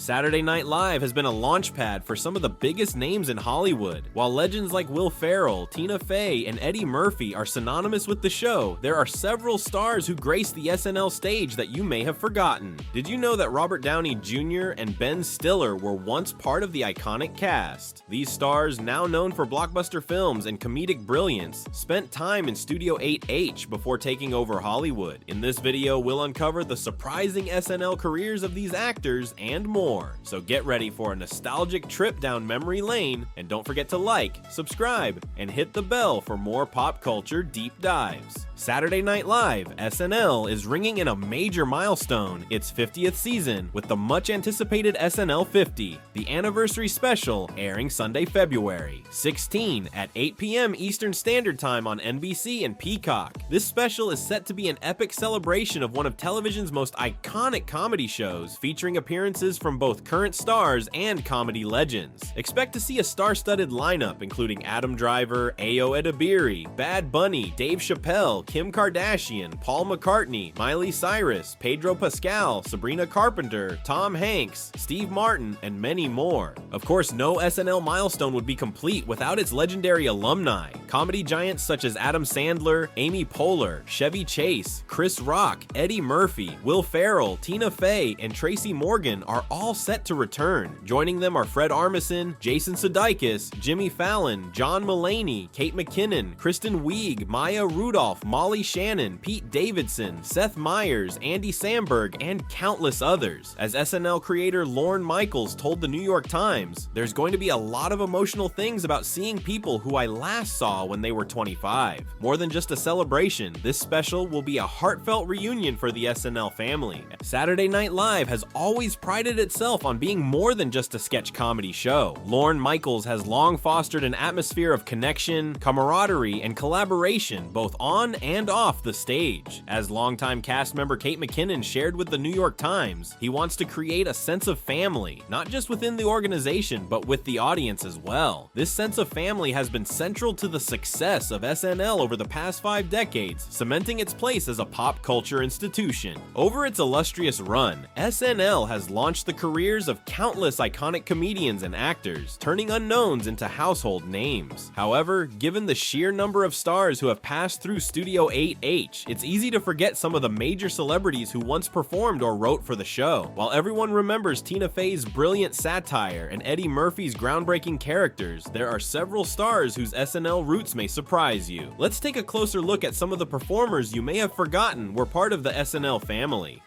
Saturday Night Live has been a launchpad for some of the biggest names in Hollywood. While legends like Will Ferrell, Tina Fey, and Eddie Murphy are synonymous with the show, there are several stars who grace the SNL stage that you may have forgotten. Did you know that Robert Downey Jr. and Ben Stiller were once part of the iconic cast? These stars, now known for blockbuster films and comedic brilliance, spent time in Studio 8H before taking over Hollywood. In this video, we'll uncover the surprising SNL careers of these actors and more. So get ready for a nostalgic trip down memory lane, and don't forget to like, subscribe, and hit the bell for more pop culture deep dives. Saturday Night Live, SNL, is ringing in a major milestone, its 50th season, with the much-anticipated SNL 50, the anniversary special, airing Sunday, February 16 at 8 p.m. Eastern Standard Time on NBC and Peacock. This special is set to be an epic celebration of one of television's most iconic comedy shows, featuring appearances from both current stars and comedy legends. Expect to see a star-studded lineup including Adam Driver, Ayo Edebiri, Bad Bunny, Dave Chappelle, Kim Kardashian, Paul McCartney, Miley Cyrus, Pedro Pascal, Sabrina Carpenter, Tom Hanks, Steve Martin, and many more. Of course, no SNL milestone would be complete without its legendary alumni. Comedy giants such as Adam Sandler, Amy Poehler, Chevy Chase, Chris Rock, Eddie Murphy, Will Ferrell, Tina Fey, and Tracy Morgan are all set to return. Joining them are Fred Armisen, Jason Sudeikis, Jimmy Fallon, John Mulaney, Kate McKinnon, Kristen Wiig, Maya Rudolph, Molly Shannon, Pete Davidson, Seth Meyers, Andy Samberg, and countless others. As SNL creator Lorne Michaels told the New York Times, "There's going to be a lot of emotional things about seeing people who I last saw when they were 25. More than just a celebration, this special will be a heartfelt reunion for the SNL family." Saturday Night Live has always prided itself on being more than just a sketch comedy show. Lorne Michaels has long fostered an atmosphere of connection, camaraderie, and collaboration both on and off the stage. As longtime cast member Kate McKinnon shared with the New York Times, he wants to create a sense of family, not just within the organization, but with the audience as well. This sense of family has been central to the success of SNL over the past 5 decades, cementing its place as a pop culture institution. Over its illustrious run, SNL has launched the careers of countless iconic comedians and actors, turning unknowns into household names. However, given the sheer number of stars who have passed through Studio 8H, it's easy to forget some of the major celebrities who once performed or wrote for the show. While everyone remembers Tina Fey's brilliant satire and Eddie Murphy's groundbreaking characters, there are several stars whose SNL roots may surprise you. Let's take a closer look at some of the performers you may have forgotten were part of the SNL family.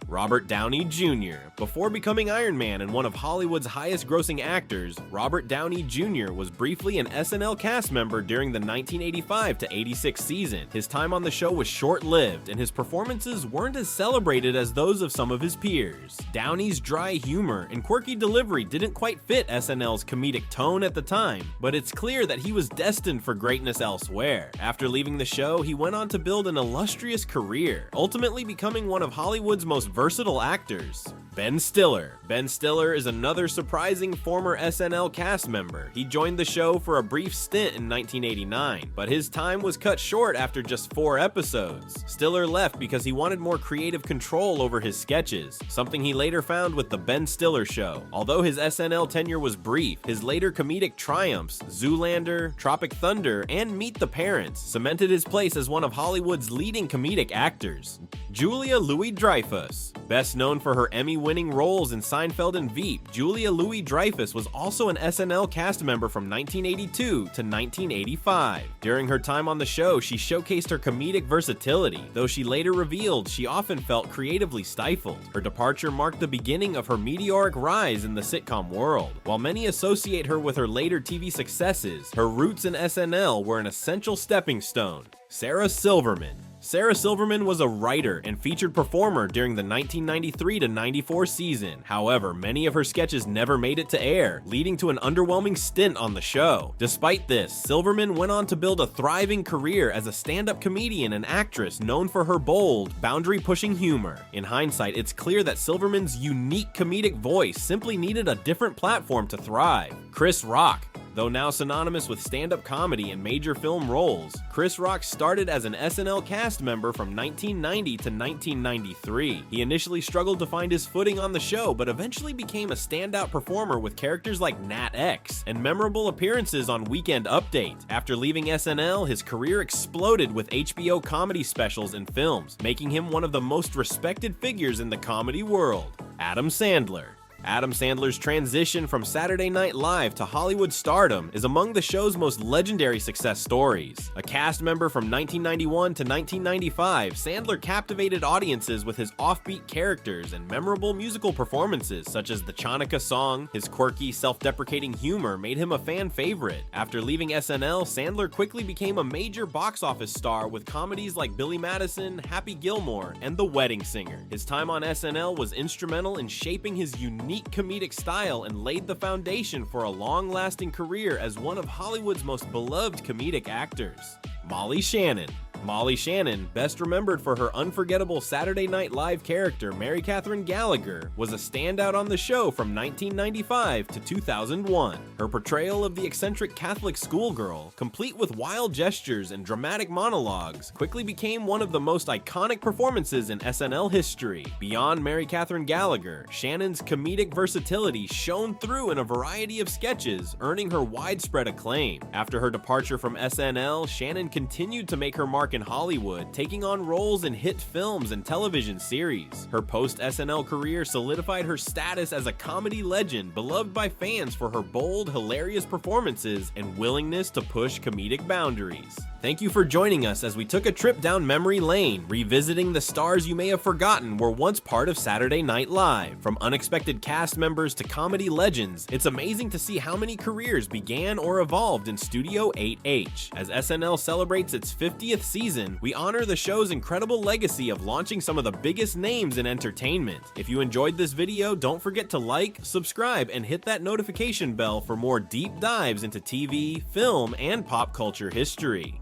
Robert Downey Jr. Before becoming Iron Man and one of Hollywood's highest-grossing actors, Robert Downey Jr. was briefly an SNL cast member during the 1985 to 86 season. His time on the show was short-lived, and his performances weren't as celebrated as those of some of his peers. Downey's dry humor and quirky delivery didn't quite fit SNL's comedic tone at the time, but it's clear that he was destined for greatness elsewhere. After leaving the show, he went on to build an illustrious career, ultimately becoming one of Hollywood's most versatile actors. Ben Stiller. Ben Stiller is another surprising former SNL cast member. He joined the show for a brief stint in 1989, but his time was cut short after just 4 episodes. Stiller left because he wanted more creative control over his sketches, something he later found with The Ben Stiller Show. Although his SNL tenure was brief, his later comedic triumphs, Zoolander, Tropic Thunder, and Meet the Parents, cemented his place as one of Hollywood's leading comedic actors. Julia Louis-Dreyfus. Best known for her Emmy-winning roles in Seinfeld and Veep, Julia Louis-Dreyfus was also an SNL cast member from 1982 to 1985. During her time on the show, she showcased her comedic versatility, though she later revealed she often felt creatively stifled. Her departure marked the beginning of her meteoric rise in the sitcom world. While many associate her with her later TV successes, her roots in SNL were an essential stepping stone. Sarah Silverman. Sarah Silverman was a writer and featured performer during the 1993 to 94 season. However, many of her sketches never made it to air, leading to an underwhelming stint on the show. Despite this, Silverman went on to build a thriving career as a stand-up comedian and actress known for her bold, boundary-pushing humor. In hindsight, it's clear that Silverman's unique comedic voice simply needed a different platform to thrive. Chris Rock. Though now synonymous with stand-up comedy and major film roles, Chris Rock started as an SNL cast member from 1990 to 1993. He initially struggled to find his footing on the show, but eventually became a standout performer with characters like Nat X and memorable appearances on Weekend Update. After leaving SNL, his career exploded with HBO comedy specials and films, making him one of the most respected figures in the comedy world. Adam Sandler. Adam Sandler's transition from Saturday Night Live to Hollywood stardom is among the show's most legendary success stories. A cast member from 1991 to 1995, Sandler captivated audiences with his offbeat characters and memorable musical performances such as the Chanukah song. His quirky, self-deprecating humor made him a fan favorite. After leaving SNL, Sandler quickly became a major box office star with comedies like Billy Madison, Happy Gilmore, and The Wedding Singer. His time on SNL was instrumental in shaping his unique comedic style and laid the foundation for a long-lasting career as one of Hollywood's most beloved comedic actors. Molly Shannon. Molly Shannon, best remembered for her unforgettable Saturday Night Live character Mary Catherine Gallagher, was a standout on the show from 1995 to 2001. Her portrayal of the eccentric Catholic schoolgirl, complete with wild gestures and dramatic monologues, quickly became one of the most iconic performances in SNL history. Beyond Mary Catherine Gallagher, Shannon's comedic versatility shone through in a variety of sketches, earning her widespread acclaim. After her departure from SNL, Shannon continued to make her mark in Hollywood, taking on roles in hit films and television series. Her post-SNL career solidified her status as a comedy legend, beloved by fans for her bold, hilarious performances and willingness to push comedic boundaries. Thank you for joining us as we took a trip down memory lane, revisiting the stars you may have forgotten were once part of Saturday Night Live. From unexpected cast members to comedy legends, it's amazing to see how many careers began or evolved in Studio 8H. As SNL celebrates its 50th season, we honor the show's incredible legacy of launching some of the biggest names in entertainment. If you enjoyed this video, don't forget to like, subscribe, and hit that notification bell for more deep dives into TV, film, and pop culture history.